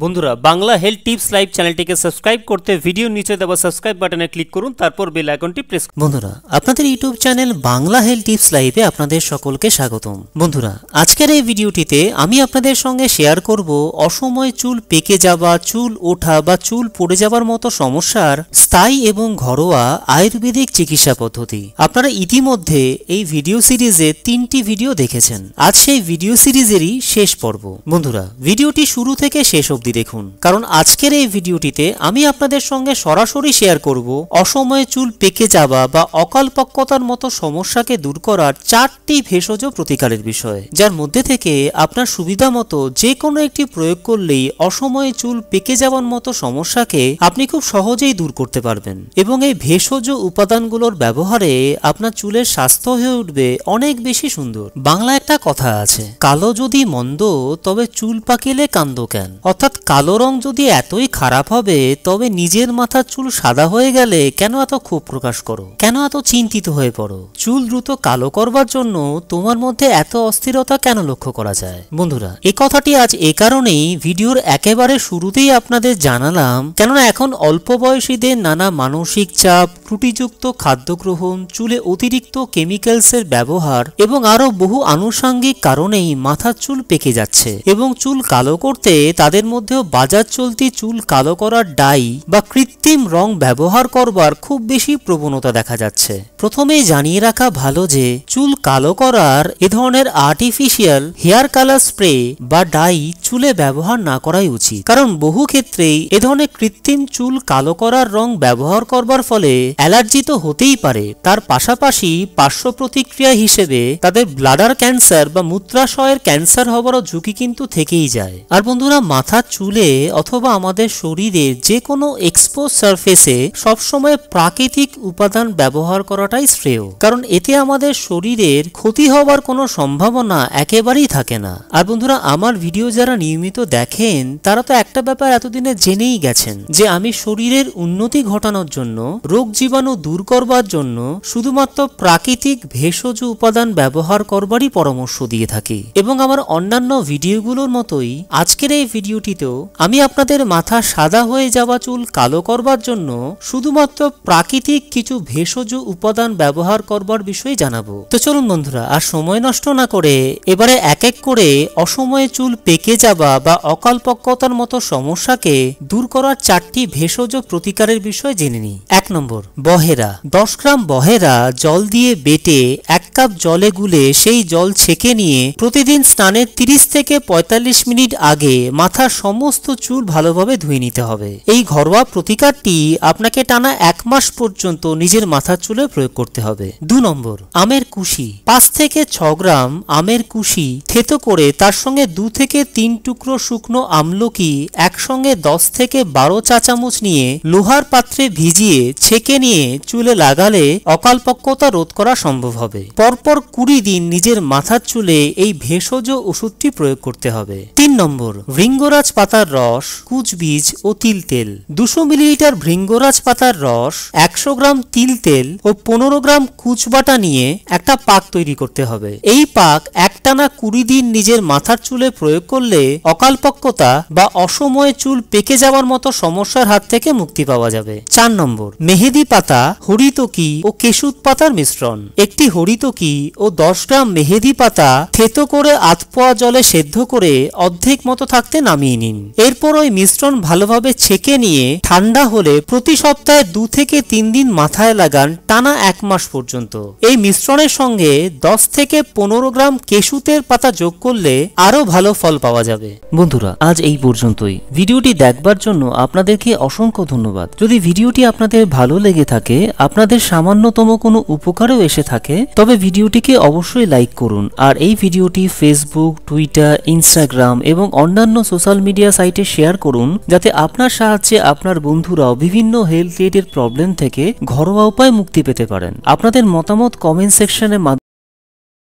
বন্ধুরা Bangla health tips live চ্যানেলটিকে subscribe করতে ভিডিওর নিচে দেওয়া সাবস্ক্রাইব বাটনে ক্লিক করুন, তারপর বেল আইকনটি প্রেস করুন। বন্ধুরা আপনাদের YouTube channel Bangla health tips লাইভে আপনাদের সকলকে স্বাগতম। বন্ধুরা আজকের এই ভিডিওটিতে আমি আপনাদের সঙ্গে শেয়ার করব অসময়ে চুল পেকে যাওয়া, চুল ওঠা বা চুল পড়ে যাওয়ার মতো সমস্যার স্থায়ী এবং ঘরোয়া আয়ুর্বেদিক চিকিৎসা পদ্ধতি। আপনারা ইতিমধ্যে এই ভিডিও সিরিজে 3টি ভিডিও দেখেছেন। আজ সেই ভিডিও সিরিজেরই শেষ পর্ব। বন্ধুরা ভিডিওটি শুরু থেকে শেষ অবধি দেখুন, কারণ আজকের এই ভিডিওটিতে আমি আপনাদের সঙ্গে সরাসরি শেয়ার করব অসময়ে চুল পেকে যাওয়া বা অকালপক্কতার মতো সমস্যাকে দূর করার 4টি ভেষজ প্রতিকারের বিষয়ে, যার মধ্যে থেকে আপনার সুবিধা মতো যে কোনো একটি প্রয়োগ করলেই অসময়ে চুল পেকে যাওয়ার মতো সমস্যাকে আপনি খুব সহজেই দূর করতে পারবেন এবং এই ভেষজ উপাদানগুলোর ব্যবহারে আপনার চুলের স্বাস্থ্য হয়ে উঠবে অনেক বেশি সুন্দর। বাংলা একটা কথা আছে, কালো যদি মন্দ তবে চুল পাকিলে কান্দ কেন। অর্থাৎ কালো রং যদি এতই খারাপ হবে তবে নিজের মাথার চুল সাদা হয়ে গেলে কেন এত ক্ষোভ প্রকাশ করো, কেন এত চিন্তিত হয়ে পড়ো? চুল দ্রুত কালো করবার জন্য তোমার মধ্যে এত অস্থিরতা কেন লক্ষ্য করা যায়? বন্ধুরা এই কথাটি আজ এ কারণেই ভিডিওর একেবারে শুরুতেই আপনাদের জানালাম, কেননা এখন অল্প বয়সীদের নানা মানসিক চাপ, ত্রুটিযুক্ত খাদ্য গ্রহণ, চুলে অতিরিক্ত কেমিক্যালসের ব্যবহার এবং আরো বহু আনুষঙ্গিক কারণেই মাথার চুল পেকে যাচ্ছে এবং চুল কালো করতে তাদের মধ্যেও বাজার চলতি চুল কালো করার ডাই বা কৃত্রিম রং ব্যবহার করবার খুব বেশি প্রবণতা দেখা যাচ্ছে। প্রথমেই জানিয়ে রাখা ভালো যে চুল কালো করার এ ধরনের আর্টিফিশিয়াল হেয়ার কালার স্প্রে বা ডাই চুলে ব্যবহার না করাই উচিত, কারণ বহু ক্ষেত্রেই এ ধরনের কৃত্রিম চুল কালো করার রং ব্যবহার করবার ফলে অ্যালার্জি তো হতেই পারে, তার পাশাপাশি পার্শ্ব প্রতিক্রিয়া হিসেবে তাদের ব্লাডার ক্যান্সার বা মূত্রাশয়ের ক্যান্সার হবারও ঝুঁকি কিন্তু থেকেই যায়। আর বন্ধুরা মাথার চুলে অথবা আমাদের শরীরে যে কোনো এক্সপোজ সারফেসে সবসময় প্রাকৃতিক উপাদান ব্যবহার করাটাই শ্রেয়, কারণ এতে আমাদের শরীরের ক্ষতি হওয়ার কোনো সম্ভাবনা একেবারেই থাকে না। আর বন্ধুরা আমার ভিডিও যারা নিয়মিত দেখেন তারা তো একটা ব্যাপার এতদিনে জেনেই গেছেন যে আমি শরীরের উন্নতি ঘটানোর জন্য, রোগ জীবাণু দূর করবার জন্য শুধুমাত্র প্রাকৃতিক ভেষজ উপাদান ব্যবহার করবারই পরামর্শ দিয়ে থাকি এবং আমার অন্যান্য ভিডিওগুলোর মতোই আজকের এই ভিডিওটিতেও আমি আপনাদের মাথা সাদা হয়ে যাওয়া চুল কালো করবার জন্য শুধুমাত্র প্রাকৃতিক কিছু ভেষজ উপাদান ব্যবহার করবার বিষয়ে জানাবো। তো চলুন বন্ধুরা আর সময় নষ্ট না করে এবারে এক এক করে অসময়ে চুল পেকে যাওয়া বা অকালপক্কতার মতো সমস্যাকে দূর করার 4টি ভেষজ প্রতিকারের বিষয়ে জেনে নিই। 1 নম্বর, বহেরা। 10 গ্রাম বহেরা জল দিয়ে বেটে 1 কাপ জলে গুলে সেই জল ছেঁকে নিয়ে প্রতিদিন স্নানের 30 থেকে 45 মিনিট আগে মাথার সমস্ত চুল ভালোভাবে ধুয়ে নিতে হবে। এই ঘরোয়া প্রতিকারটি আপনাকে টানা 1 মাস পর্যন্ত নিজের মাথার চুলে প্রয়োগ করতে হবে। 2 নম্বর, আমের কুশি। 5 থেকে 6 গ্রাম আমের কুশি থেতো করে তার সঙ্গে 2 থেকে 3 টুকরো শুকনো আমলকি একসঙ্গে 10 থেকে 12 চা চামচ নিয়ে লোহার পাত্রে ভিজিয়ে ছেঁকে নিয়ে চুলে লাগালে অকালপক্কতা রোধ করা সম্ভব হবে। পরপর 20 দিন নিজের মাথার চুলে এই ভেষজ ওষুধটি প্রয়োগ করতে হবে। 3 নম্বর, ভৃঙ্গরাজ পাতার রস, কুচবীজ ও তিল তেল। 200 মিলিলিটার ভৃঙ্গরাজ পাতার রস, 100 গ্রাম তিল তেল ও 15 গ্রাম কুচবাটা নিয়ে একটা পাক তৈরি করতে হবে। এই পাক একটানা 20 দিন নিজের মাথার চুলে প্রয়োগ করলে অকালপক্কতা বা অসময়ে চুল পেকে যাওয়ার মতো সমস্যার হাত থেকে মুক্তি পাওয়া যাবে। 4 নম্বর, মেহেদি পাতা, হরিতকি ও কেশুত পাতার মিশ্রণ। একটি হরিতকি ও 10 গ্রাম মেহেদি পাতা থেতো করে আধপোয়া জলে সেদ্ধ করে অর্ধেক মতো থাকতে নামিয়ে নিন। এরপর ওই মিশ্রণ ভালোভাবে ছেঁকে নিয়ে ঠান্ডা হলে প্রতি সপ্তাহে 2 থেকে 3 দিন মাথায় লাগান টানা 1 মাস পর্যন্ত। এই মিশ্রণের সঙ্গে 10 থেকে 15 গ্রাম কেশুতের পাতা যোগ করলে আরো ভালো ফল পাওয়া যাবে। বন্ধুরা আজ এই পর্যন্তই। ভিডিওটি দেখবার জন্য আপনাদেরকে অসংখ্য ধন্যবাদ। যদি ভিডিওটি আপনাদের ভালো লেগে থাকে, আপনাদের সামান্যতম কোনো উপকারও এসে থাকে, তবে ভিডিওটিকে অবশ্যই লাইক করুন আর এই ভিডিওটি ফেসবুক, টুইটার, ইনস্টাগ্রাম এবং অন্যান্য সোশ্যাল মিডিয়া সাইটে শেয়ার করুন, যাতে আপনার সাহায্যে আপনার বন্ধুরাও বিভিন্ন হেলথ রিলেটেড প্রবলেম থেকে ঘরোয়া উপায়ে মুক্তি পেতে পারেন। আপনাদের মতামত কমেন্ট সেকশনে